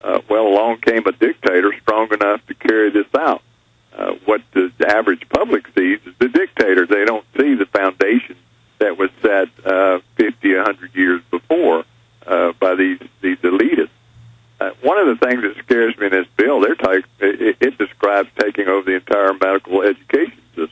Well, along came a dictator strong enough to carry this out. What the average public sees is the dictator. They don't see the foundation that was set 50, 100 years before by these elitists. One of the things that scares me in this bill, it describes taking over the entire medical education system.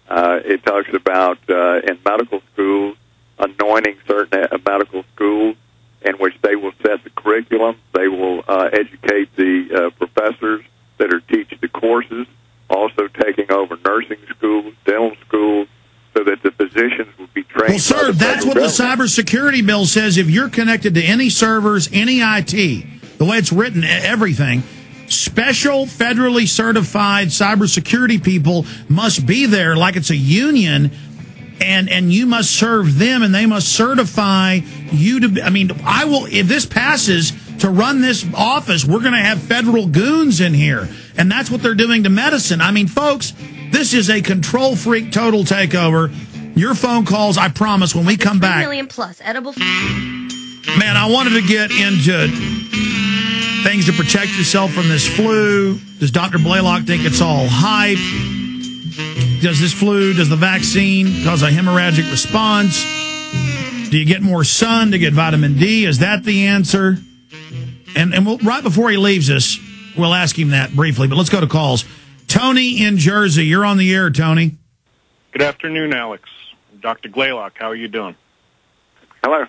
It talks about in medical schools, anointing certain medical schools in which they will set the curriculum. They will educate the professors that are teaching the courses, also taking over nursing schools, dental schools, so that the physicians will be trained. Well, sir, that's what the cybersecurity bill says. If you're connected to any servers, any IT, the way it's written, everything, special federally certified cybersecurity people must be there like it's a union, and you must serve them, and they must certify you to be, I mean, I will, if this passes, to run this office, we're going to have federal goons in here, and that's what they're doing to medicine. I mean, folks, this is a control freak total takeover. Your phone calls, I promise, when we come back. 3 million plus edible. Man, I wanted to get into things to protect yourself from this flu. Does Dr. Blaylock think it's all hype? Does the vaccine cause a hemorrhagic response? Do you get more sun to get vitamin D? Is that the answer? And we'll, right before he leaves us, we'll ask him that briefly, but let's go to calls. Tony in Jersey, you're on the air, Tony. Good afternoon, Alex. Dr. Blaylock, how are you doing? Hello.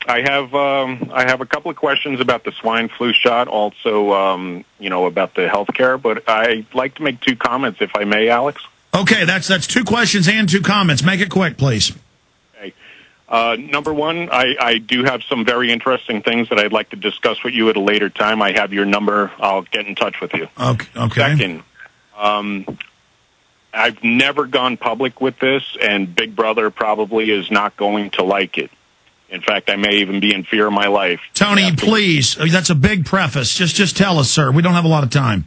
I have a couple of questions about the swine flu shot, also, about the health care, but I'd like to make 2 comments, if I may, Alex. Okay, that's 2 questions and 2 comments. Make it quick, please. Okay. Number 1, I do have some very interesting things that I'd like to discuss with you at a later time. I have your number. I'll get in touch with you. Okay. Second, I've never gone public with this, and Big Brother probably is not going to like it. In fact, I may even be in fear of my life. Tony, please. That's a big preface. Just tell us, sir. We don't have a lot of time.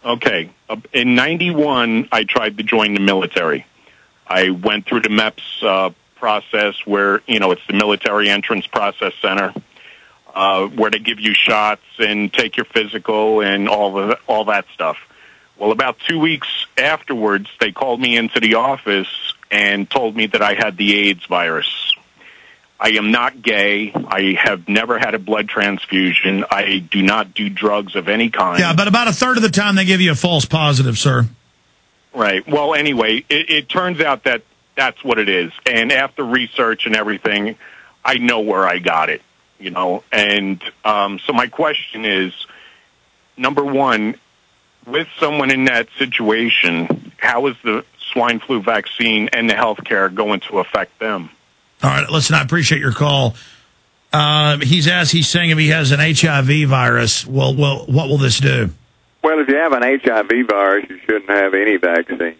Okay. In 91, I tried to join the military. I went through the MEPS process where, it's the Military Entrance Process Center, where they give you shots and take your physical and all that stuff. Well, about 2 weeks afterwards, they called me into the office and told me that I had the AIDS virus. I am not gay. I have never had a blood transfusion. I do not do drugs of any kind. Yeah, but about a third of the time they give you a false positive, sir. Right. Well, anyway, it turns out that that's what it is. And after research and everything, I know where I got it, And so my question is, number 1, with someone in that situation, how is the swine flu vaccine and the health care going to affect them? All right, listen, I appreciate your call. He's saying if he has an HIV virus, well, what will this do? Well, if you have an HIV virus, you shouldn't have any vaccine.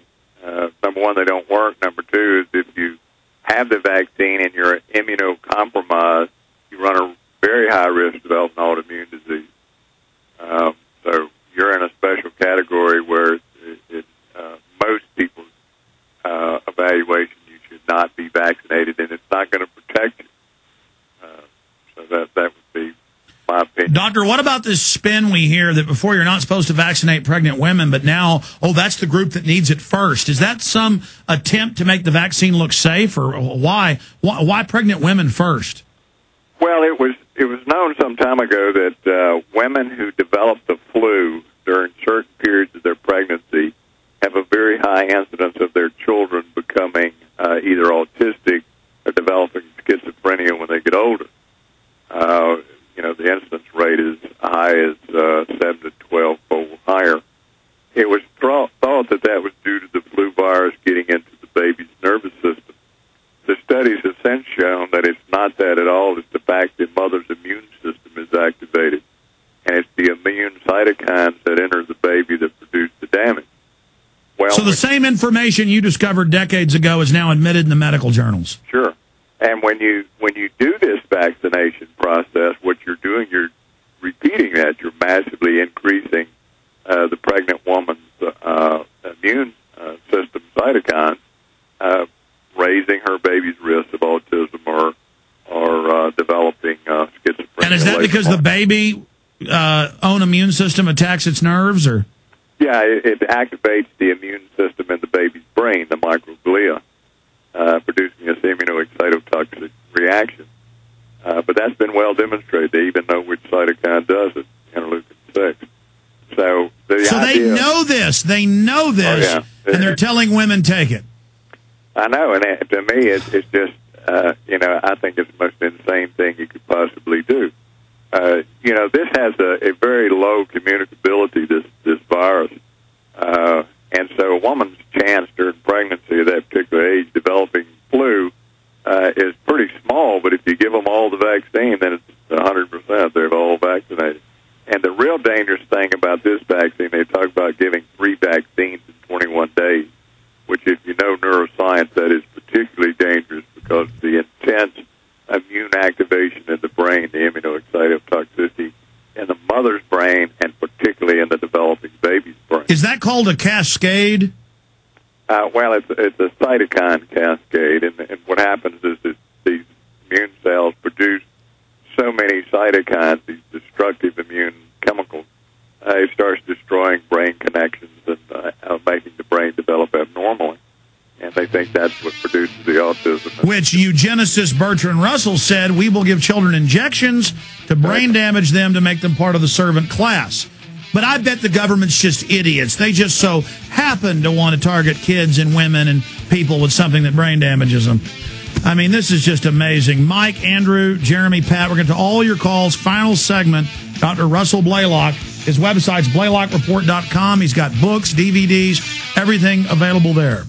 Number 1, they don't work. Number 2 is if you have the vaccine and you're immunocompromised, you run a very high risk of developing autoimmune disease. So you're in a special category where most people's evaluation, you should not be vaccinated, and it's not going to protect you. So that would be my opinion. Doctor, what about this spin we hear that before you're not supposed to vaccinate pregnant women, but now, that's the group that needs it first? Is that some attempt to make the vaccine look safe, or why pregnant women first? Well, it was known some time ago that women who develop the flu during certain periods of their pregnancy have a very high incidence of their children becoming either autistic or developing schizophrenia when they get older. The incidence rate is high as 7 to 12-fold higher. It was thought that was due to the flu virus getting into the baby's nervous system. The studies have since shown that it's not that at all. It's the fact that mother's immune system is activated, and it's the immune cytokines that enter the baby that produce the damage. Well, so the same information you discovered decades ago is now admitted in the medical journals. Sure. And when you do this vaccination process, what you're doing, you're repeating that. You're massively increasing the pregnant woman's immune system cytokines, raising her baby's risk of autism or developing schizophrenia. And is that because the baby own immune system attacks its nerves, or? Yeah, it activates the immune system in the baby's brain, the microglia, producing this immunoexcitotoxic reaction. But that's been well demonstrated. They even know which cytokine does it, interleukin-6. So they know this. They know this, oh, yeah. And they're telling women take it. I know, and to me, it's just, I think it's the most insane thing you could possibly do. This has a very low communicability, this virus. And so a woman's chance during pregnancy at that particular age developing flu is pretty small, but if you give them all the vaccine, then it's 100%. They're all vaccinated. And the real dangerous thing about this vaccine, they talk about giving 3 vaccines in 21 days, which if you know neuroscience, that is particularly dangerous because of the intense immune activation in the brain, the immunoexcitotoxicity in the mother's brain, and particularly in the developing baby's brain. Is that called a cascade? Well, it's a cytokine cascade, and what happens is that these immune cells produce so many cytokines, these destructive immune chemicals, it starts destroying brain connections and making the brain develop abnormally. And they think that's what produces the autism. Which eugenicist Bertrand Russell said, we will give children injections to brain damage them to make them part of the servant class. But I bet the government's just idiots. They just so happen to want to target kids and women and people with something that brain damages them. I mean, this is just amazing. Mike, Andrew, Jeremy, Pat, we're going to all your calls. Final segment, Dr. Russell Blaylock. His website's BlaylockReport.com. He's got books, DVDs, everything available there.